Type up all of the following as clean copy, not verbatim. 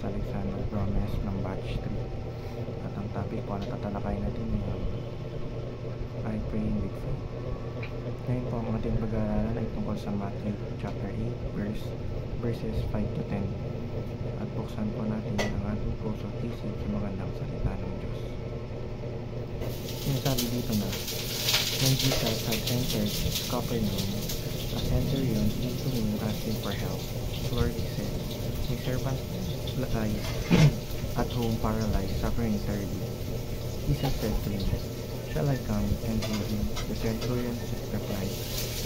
Alexander Gomez ng Batch 3. At ang topic po na tatalakay natin ngayon ay praying with faith. Ngayon po ang ating pag-aaralan ay tungkol sa Matthew chapter 8 verses 5 to 10. At buksan po natin ang ating puso at isip sa magandang salita ng Diyos. Sinasabi dito na when Jesus had entered Capernaum, a centurion came to him asking for help. Lord, he said, my servant lies at home paralyzed, suffering terribly. Jesus said to him, shall I come and heal him? The centurion replied,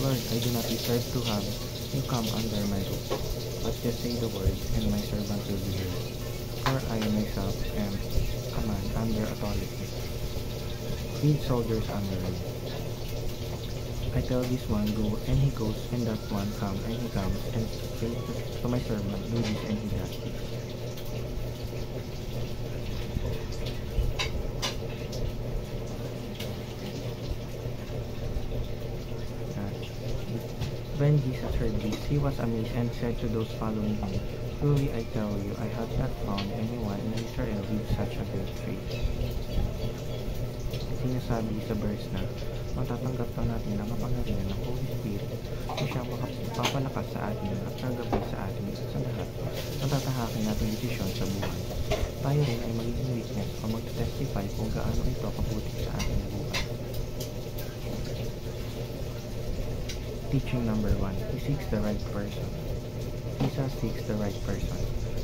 Lord, I do not deserve to have you come under my roof, but just say the word, and my servant will be healed. For I myself am a man under authority, with soldiers under me. I tell this one, go, and he goes, and that one, come, and he comes, and say to my servant, do this, and he does this. When Jesus heard this, he was amazed and said to those following him, truly I tell you, I have not found anyone in Israel with such a great faith. Sinasabi sa verse na matatanggap pa natin ang kapangyarihan ng Holy Spirit na siyang makapapalakas sa atin at gagabay sa atin sa lahat ng tatahakin natin desisyon sa buhay. Tayo rin ay magiging witness o mag-testify kung gaano ito kabuti sa ating buhay. Teaching number 1. He seeks the right person. Jesus seeks the right person.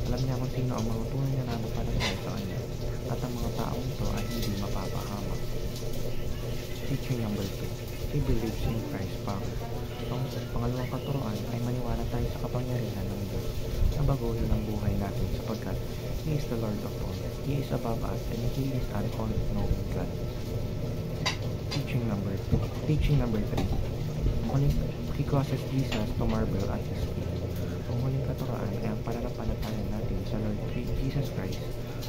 Alam niya kung sino ang mga tunay na nanampalataya sa kanya at ang mga taong ito ay hindi mapapahamak. Teaching number 2. He believes in Christ's power. Ang pangalawang katuruan ay maniwala tayo sa kapangyarihan ng Diyos na baguhin ang buhay natin sapagkat He is the Lord of all. He is above us and He is an all-knowing God. Teaching number 3. He causes Jesus to marvel at His feet. Ang huling katuruan ay ang pananampalataya natin sa Lord Jesus Christ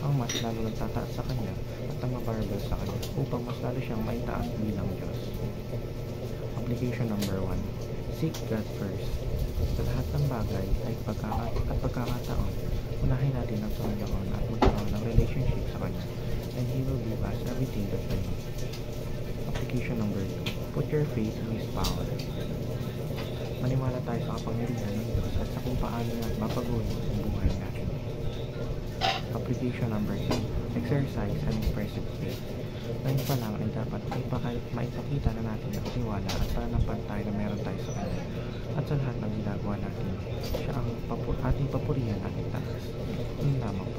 ang mas lalo nagtataas sa Kanya at ang mabarbel sa Kanya upang mas lalo siyang maitaas bilang Diyos. Application number 1. Seek God first. Sa lahat ng bagay ay pagkakataon, unahin natin ang Panginoon at magkaroon ng relationship sa Kanya and He will give us everything that we need. Application number 2. Put your faith in His power. Maniwala tayo sa kapangyarihan ng Diyos at sa kung paano niya mapaguhin ang buhay natin. Application number 3. Exercise an impressive faith. Ngayon pa lang ay dapat maipakita na natin ang tiwala at pananampalataya na meron tayo sa Kanya. At sa lahat ng ginagawa natin, siya ang ating papurihan at itaas. Yun lamang.